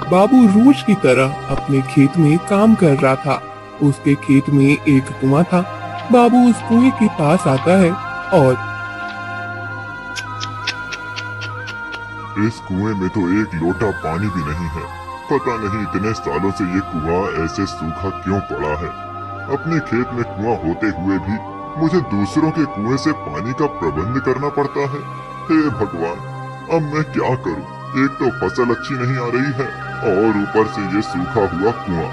बाबू रोज की तरह अपने खेत में काम कर रहा था। उसके खेत में एक कुआं था। बाबू उस कुएं के पास आता है और इस कुएं में तो एक लोटा पानी भी नहीं है। पता नहीं इतने सालों से ये कुआं ऐसे सूखा क्यों पड़ा है। अपने खेत में कुआं होते हुए भी मुझे दूसरों के कुएं से पानी का प्रबंध करना पड़ता है। हे भगवान, अब मैं क्या करूं? एक तो फसल अच्छी नहीं आ रही है और ऊपर से ये सूखा हुआ कुआं।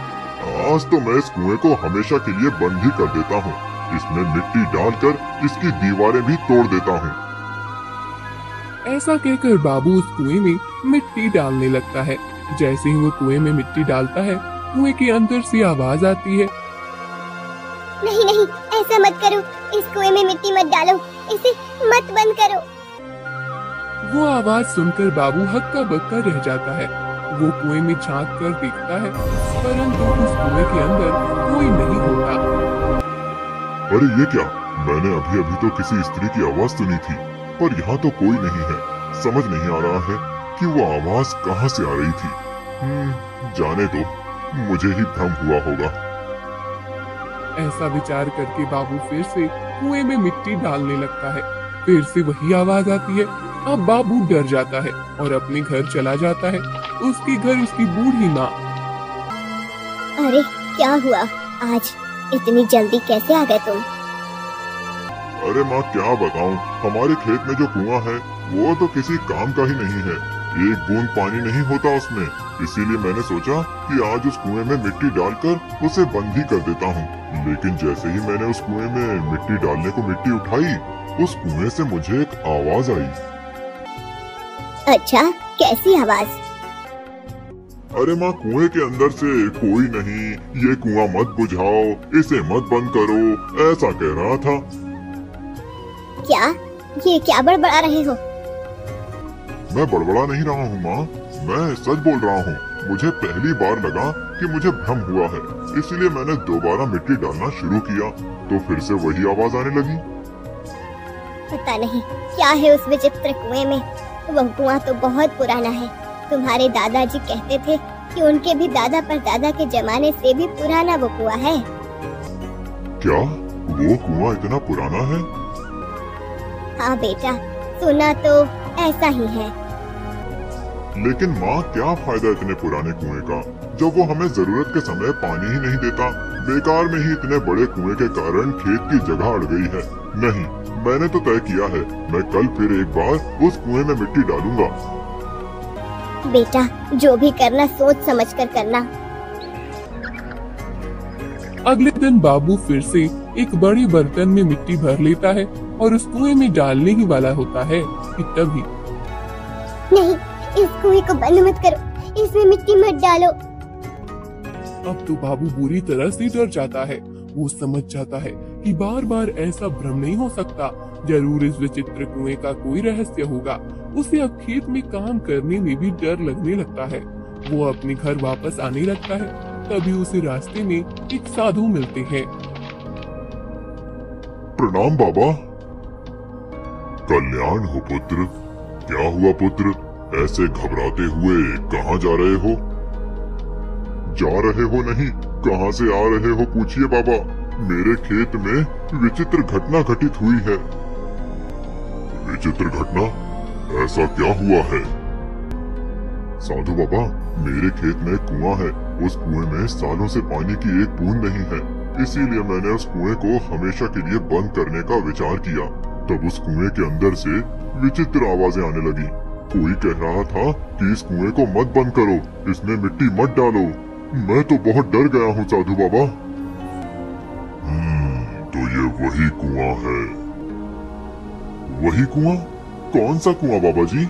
आज तो मैं इस कुएं को हमेशा के लिए बंद ही कर देता हूँ। इसमें मिट्टी डालकर इसकी दीवारें भी तोड़ देता हूँ। ऐसा कहकर बाबू उस कुएं में मिट्टी डालने लगता है। जैसे ही वो कुएं में मिट्टी डालता है, कुएं के अंदर से आवाज आती है, नहीं नहीं, ऐसा मत करो। इस कुएं में मिट्टी मत डालो, इसे मत बंद करो। वो आवाज सुनकर बाबू हक्का बक्का रह जाता है। वो कुएं में झांक कर देखता है, परंतु उस कुएं के अंदर कोई नहीं होता। अरे ये क्या? मैंने अभी अभी तो किसी स्त्री की आवाज सुनी थी, पर यहाँ तो कोई नहीं है। समझ नहीं आ रहा है कि वो आवाज कहाँ से आ रही थी। जाने दो, मुझे ही भ्रम हुआ होगा। ऐसा विचार करके बाबू फिर से कुएं में मिट्टी डालने लगता है। फिर से वही आवाज आती है। अब बाबू डर जाता है और अपने घर चला जाता है। उसके घर उसकी बूढ़ी माँ। अरे क्या हुआ? आज इतनी जल्दी कैसे आ गए तुम? अरे माँ, क्या बताऊं, हमारे खेत में जो कुआं है वो तो किसी काम का ही नहीं है। एक बूंद पानी नहीं होता उसमें। इसीलिए मैंने सोचा कि आज उस कुएं में मिट्टी डालकर उसे बंद ही कर देता हूँ। लेकिन जैसे ही मैंने उस कुएं में मिट्टी डालने को मिट्टी उठाई, उस कुएं से मुझे एक आवाज आई। अच्छा, कैसी आवाज? अरे माँ, कुएं के अंदर से कोई नहीं, ये कुआं मत बुझाओ, इसे मत बंद करो, ऐसा कह रहा था। क्या? ये क्या बड़बड़ा रहे हो? मैं बड़बड़ा नहीं रहा हूँ माँ, मैं सच बोल रहा हूँ। मुझे पहली बार लगा कि मुझे भ्रम हुआ है, इसलिए मैंने दोबारा मिट्टी डालना शुरू किया तो फिर से वही आवाज आने लगी। पता नहीं क्या है उस विचित्र कुएं में। वह कुआं तो बहुत पुराना है। तुम्हारे दादाजी कहते थे कि उनके भी दादा परदादा के जमाने से भी पुराना वो कुआं है। क्या वो कुआं इतना पुराना है? हाँ बेटा, सुना तो ऐसा ही है। लेकिन माँ, क्या फायदा इतने पुराने कुएं का जब वो हमें जरूरत के समय पानी ही नहीं देता। बेकार में ही इतने बड़े कुएं के कारण खेत की जगह अड़ गई है। नहीं, मैंने तो तय किया है, मैं कल फिर एक बार उस कुएं में मिट्टी डालूंगा। बेटा, जो भी करना सोच समझ कर करना। अगले दिन बाबू फिर से एक बड़े बर्तन में मिट्टी भर लेता है और उस कुएं में डालने ही वाला होता है कि तभी नहीं, इस कुएं को बंद मत करो, इसमें मिट्टी मत डालो। अब तो बाबू बुरी तरह से डर जाता है। वो समझ जाता है कि बार बार ऐसा भ्रम नहीं हो सकता। जरूर इस विचित्र कुएं का कोई रहस्य होगा। उसे अब खेत में काम करने में भी डर लगने लगता है। वो अपने घर वापस आने लगता है। तभी उसे रास्ते में एक साधु मिलते हैं। प्रणाम बाबा। कल्याण हो पुत्र। क्या हुआ पुत्र? ऐसे घबराते हुए कहाँ जा रहे हो? जा रहे हो नहीं, कहाँ से आ रहे हो पूछिए बाबा। मेरे खेत में विचित्र घटना घटित हुई है। विचित्र घटना? ऐसा क्या हुआ है? साधु बाबा, मेरे खेत में एक कुआं है। उस कुएं में सालों से पानी की एक बूंद नहीं है। इसीलिए मैंने उस कुएं को हमेशा के लिए बंद करने का विचार किया। तब उस कुएं के अंदर से विचित्र आवाजें आने लगी। कोई कह रहा था कि इस कुएं को मत बंद करो, इसमें मिट्टी मत डालो। मैं तो बहुत डर गया हूँ साधु बाबा। तो ये वही कुआं है। वही कुआं? कौन सा कुआं बाबा जी?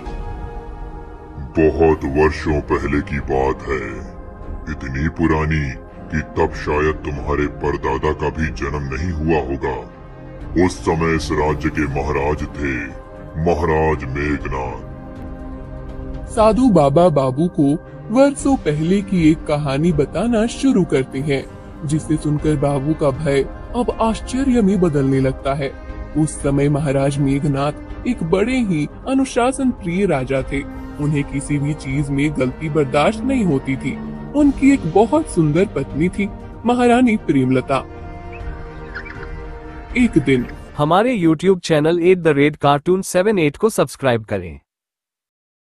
बहुत वर्षों पहले की बात है। इतनी पुरानी कि तब शायद तुम्हारे परदादा का भी जन्म नहीं हुआ होगा। उस समय इस राज्य के महाराज थे, महाराज मेघनाथ। साधु बाबा बाबू को वर्षों पहले की एक कहानी बताना शुरू करते हैं, जिसे सुनकर बाबू का भय अब आश्चर्य में बदलने लगता है। उस समय महाराज मेघनाथ एक बड़े ही अनुशासन प्रिय राजा थे। उन्हें किसी भी चीज में गलती बर्दाश्त नहीं होती थी। उनकी एक बहुत सुंदर पत्नी थी, महारानी प्रेमलता। एक दिन हमारे YouTube चैनल @cartoon78 को सब्सक्राइब करें।